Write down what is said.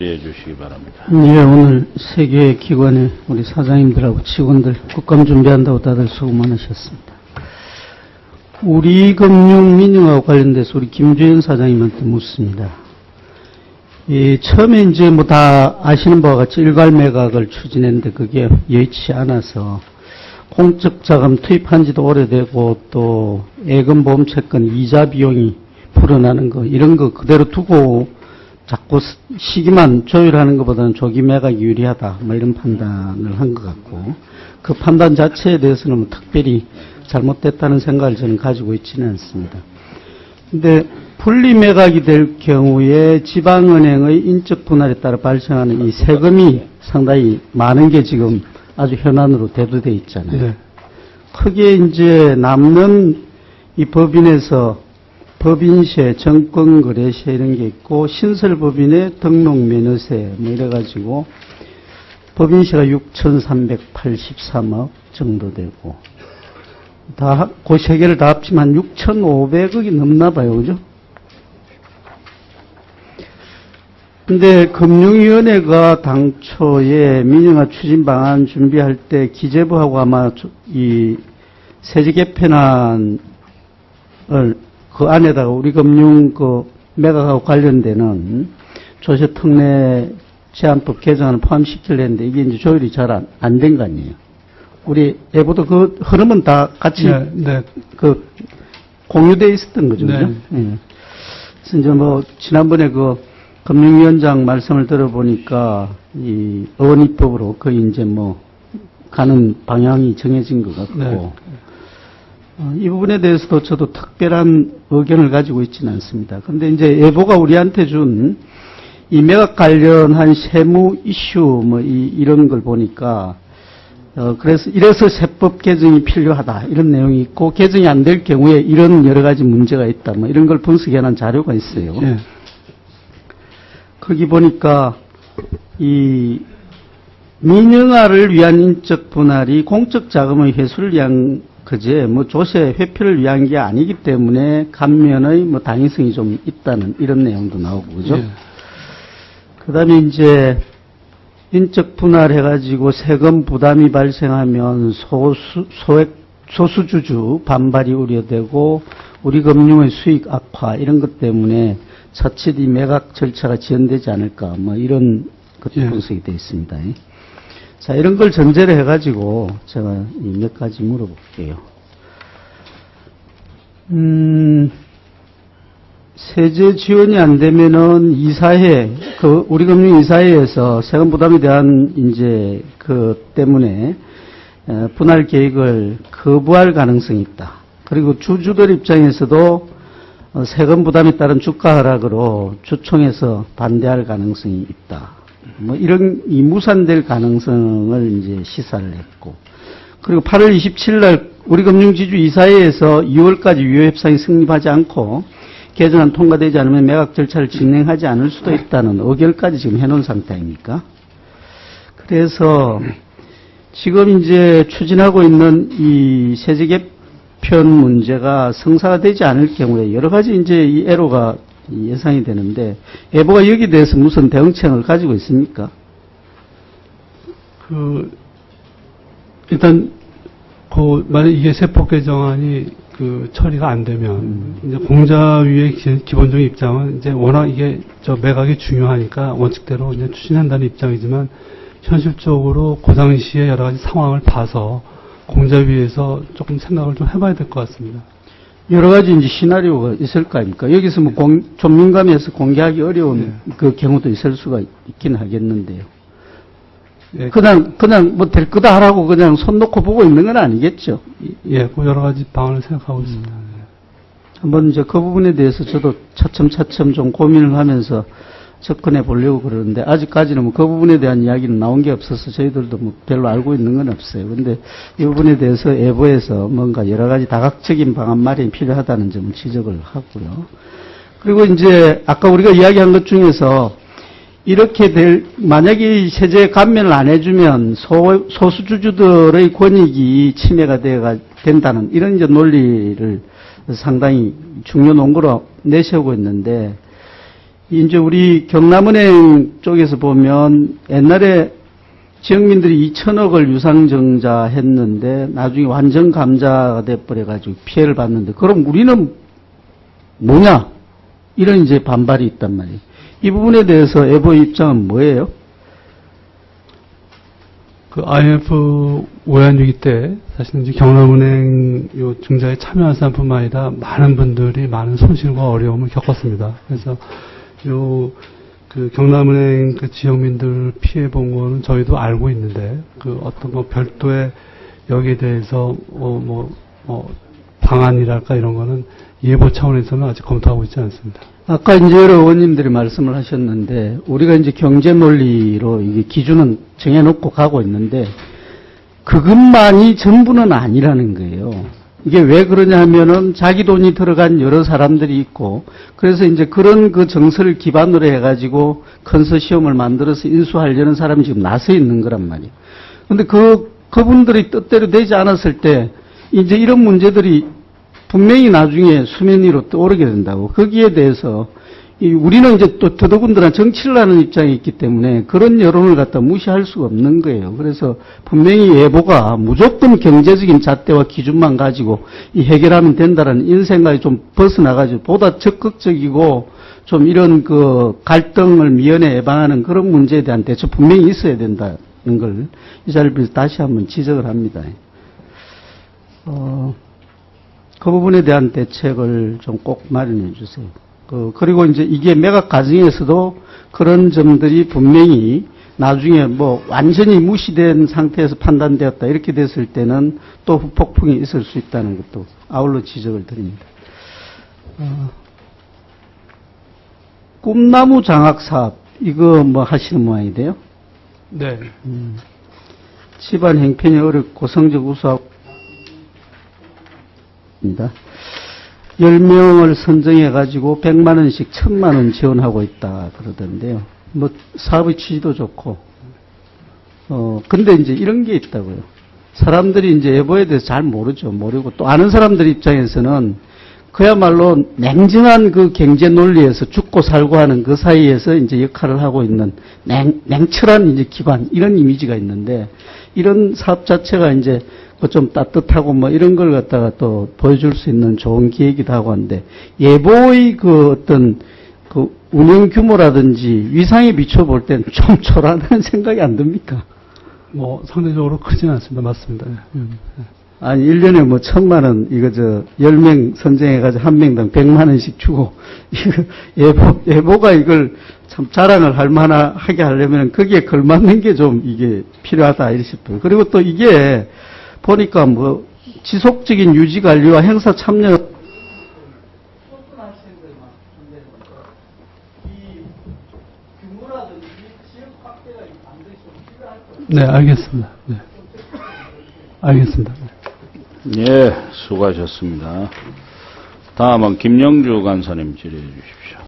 해 주시기 바랍니다. 예, 오늘 세계 기관의 우리 사장님들하고 직원들 국감 준비한다고 다들 수고 많으셨습니다. 우리 금융 민영하고 관련돼서 우리 김주현 사장님한테 묻습니다. 처음에 이제 뭐 다 아시는 바와 같이 일괄 매각을 추진했는데 그게 여의치 않아서 공적 자금 투입한 지도 오래되고 또 예금 보험 채권 이자 비용이 불어나는 거 이런 거 그대로 두고 자꾸 시기만 조율하는 것보다는 조기 매각이 유리하다 뭐 이런 판단을 한 것 같고 그 판단 자체에 대해서는 뭐 특별히 잘못됐다는 생각을 저는 가지고 있지는 않습니다. 근데 분리 매각이 될 경우에 지방은행의 인적 분할에 따라 발생하는 이 세금이 상당히 많은 게 지금 아주 현안으로 대두되어 있잖아요. 네. 크게 이제 남는 이 법인에서 법인세, 정권거래세 이런 게 있고 신설법인의 등록면허세 뭐 이래가지고 법인세가 6,383억 정도 되고 그 세 개를 다 합치면 6,500억이 넘나 봐요. 그죠? 근데 금융위원회가 당초에 민영화 추진 방안 준비할 때 기재부하고 아마 이 세제 개편안을 그 안에다가 우리 금융 그 매각하고 관련되는 조세 특례 제한법 개정안을 포함시키려 했는데 이게 이제 조율이 잘 안 된 거 아니에요. 우리 예보도 그 흐름은 다 같이 네. 그 공유되어 있었던 거죠. 네. 그죠? 네. 그래서 이제 뭐 지난번에 그 금융위원장 말씀을 들어보니까 이 의원입법으로 거의 이제 뭐 가는 방향이 정해진 것 같고 네. 이 부분에 대해서도 저도 특별한 의견을 가지고 있지는 않습니다. 그런데 이제 예보가 우리한테 준 이 매각 관련한 세무 이슈 뭐 이런 걸 보니까 그래서 이래서 세법 개정이 필요하다 이런 내용이 있고 개정이 안 될 경우에 이런 여러 가지 문제가 있다 뭐 이런 걸 분석해놓은 자료가 있어요. 네. 거기 보니까 이 민영화를 위한 인적 분할이 공적 자금의 회수를 위한 그제 뭐 조세 회피를 위한 게 아니기 때문에 감면의 뭐 당위성이 좀 있다는 이런 내용도 나오고 그죠? 네. 그다음에 이제 인적 분할해가지고 세금 부담이 발생하면 소수주주 반발이 우려되고 우리 금융의 수익 악화 이런 것 때문에 자칫 이 매각 절차가 지연되지 않을까 뭐 이런 것도 분석이 되어 있습니다. 자 이런 걸 전제로 해가지고 제가 몇 가지 물어볼게요. 세제 지원이 안 되면은 이사회 그 우리 금융 이사회에서 세금 부담에 대한 이제 그 때문에 분할 계획을 거부할 가능성이 있다. 그리고 주주들 입장에서도 세금 부담에 따른 주가 하락으로 주총에서 반대할 가능성이 있다. 뭐 이런 이 무산될 가능성을 이제 시사를 했고, 그리고 8월 27일 날 우리 금융지주 이사회에서 2월까지 유효 협상이 성립하지 않고 개정안 통과되지 않으면 매각 절차를 진행하지 않을 수도 있다는 의결까지 지금 해놓은 상태 아닙니까? 그래서 지금 이제 추진하고 있는 이 세제 개편 문제가 성사가 되지 않을 경우에 여러 가지 이제 이 애로가 예상이 되는데 예보가 여기에 대해서 무슨 대응책을 가지고 있습니까? 일단 만약 이게 세법 개정안이 처리가 안 되면 이제 공자위의 기본적인 입장은 이제 워낙 이게 매각이 중요하니까 원칙대로 이제 추진한다는 입장이지만 현실적으로 그 당시에 여러 가지 상황을 봐서 공자위에서 조금 생각을 좀 해봐야 될 것 같습니다. 여러 가지 이제 시나리오가 있을 거 아닙니까? 여기서 뭐 좀 민감해서 공개하기 어려운 그 경우도 있을 수가 있긴 하겠는데요. 예, 그냥 뭐 될 거다 하라고 그냥 손 놓고 보고 있는 건 아니겠죠? 예, 그 여러 가지 방안을 생각하고 있습니다. 한번 이제 그 부분에 대해서 저도 차츰 좀 고민을 하면서 접근해 보려고 그러는데 아직까지는 뭐 그 부분에 대한 이야기는 나온 게 없어서 저희들도 뭐 별로 알고 있는 건 없어요. 근데 이 부분에 대해서 예보에서 뭔가 여러 가지 다각적인 방안 마련이 필요하다는 점을 지적을 하고요. 그리고 이제 아까 우리가 이야기한 것 중에서 이렇게 만약에 세제 감면을 안 해주면 소수주주들의 권익이 침해가 된다는 이런 이제 논리를 상당히 중요 논거로 내세우고 있는데 이제 우리 경남은행 쪽에서 보면 옛날에 지역민들이 2천억을 유상증자 했는데 나중에 완전 감자가 돼버려가지고 피해를 봤는데 그럼 우리는 뭐냐? 이런 이제 반발이 있단 말이에요. 이 부분에 대해서 에보 입장은 뭐예요? 그 IMF 외환위기 때 사실 이제 경남은행 요 증자에 참여한 사람뿐만 아니라 많은 분들이 많은 손실과 어려움을 겪었습니다. 그래서 요 그 경남은행 그 지역민들 피해 본 거는 저희도 알고 있는데 그 어떤 거 별도의 여기에 대해서 방안이랄까 이런 거는 예보 차원에서는 아직 검토하고 있지 않습니다. 아까 이제 여러 의원님들이 말씀을 하셨는데 우리가 이제 경제 논리로 이게 기준은 정해놓고 가고 있는데 그것만이 전부는 아니라는 거예요. 이게 왜 그러냐 하면은 자기 돈이 들어간 여러 사람들이 있고 그래서 이제 그런 그 정서를 기반으로 해가지고 컨소시엄을 만들어서 인수하려는 사람이 지금 나서 있는 거란 말이에요. 근데 그분들이 뜻대로 되지 않았을 때 이제 이런 문제들이 분명히 나중에 수면 위로 떠오르게 된다고. 거기에 대해서 우리는 이제 또 더더군다나 정치를 하는 입장이 있기 때문에 그런 여론을 갖다 무시할 수가 없는 거예요. 그래서 분명히 예보가 무조건 경제적인 잣대와 기준만 가지고 이 해결하면 된다라는 이런 생각이 좀 벗어나가지고 보다 적극적이고 좀 이런 그 갈등을 미연에 예방하는 그런 문제에 대한 대처 분명히 있어야 된다는 걸 이 자리를 빌어서 다시 한번 지적을 합니다. 그 부분에 대한 대책을 좀 꼭 마련해 주세요. 그리고 이제 이게 매각 과정에서도 그런 점들이 분명히 나중에 뭐 완전히 무시된 상태에서 판단되었다 이렇게 됐을 때는 또 후폭풍이 있을 수 있다는 것도 아울러 지적을 드립니다. 꿈나무 장학 사업 이거 뭐 하시는 모양이 돼요? 네. 집안 행편이 어렵고 성적 우수하고 10명을 선정해가지고 100만 원씩 1000만 원 지원하고 있다 그러던데요. 뭐 사업의 취지도 좋고, 근데 이제 이런 게 있다고요. 사람들이 이제 예보에 대해서 잘 모르고 또 아는 사람들 입장에서는 그야말로 냉정한 그 경제 논리에서 죽고 살고 하는 그 사이에서 이제 역할을 하고 있는 냉철한 이제 기관 이런 이미지가 있는데 이런 사업 자체가 이제 좀 따뜻하고 뭐 이런 걸 갖다가 또 보여줄 수 있는 좋은 기회이기도 하고 한데 예보의 그 어떤 그 운영 규모라든지 위상에 비춰볼 때는 좀 초라하다는 생각이 안 듭니까? 뭐 상대적으로 크지는 않습니다. 맞습니다. 아니 1년에 뭐 1000만 원 이거 10명 선정해가지고 한 명당 100만 원씩 주고 이거 예보가 이걸 참 자랑을 할 만하게 하려면 거기에 걸맞는 게 좀 이게 필요하다 이렇게 싶어요. 그리고 또 이게 보니까 뭐 지속적인 유지 관리와 행사 참여 네, 알겠습니다. 네. 알겠습니다. 예, 수고하셨습니다. 다음은 김영주 간사님 질의해 주십시오.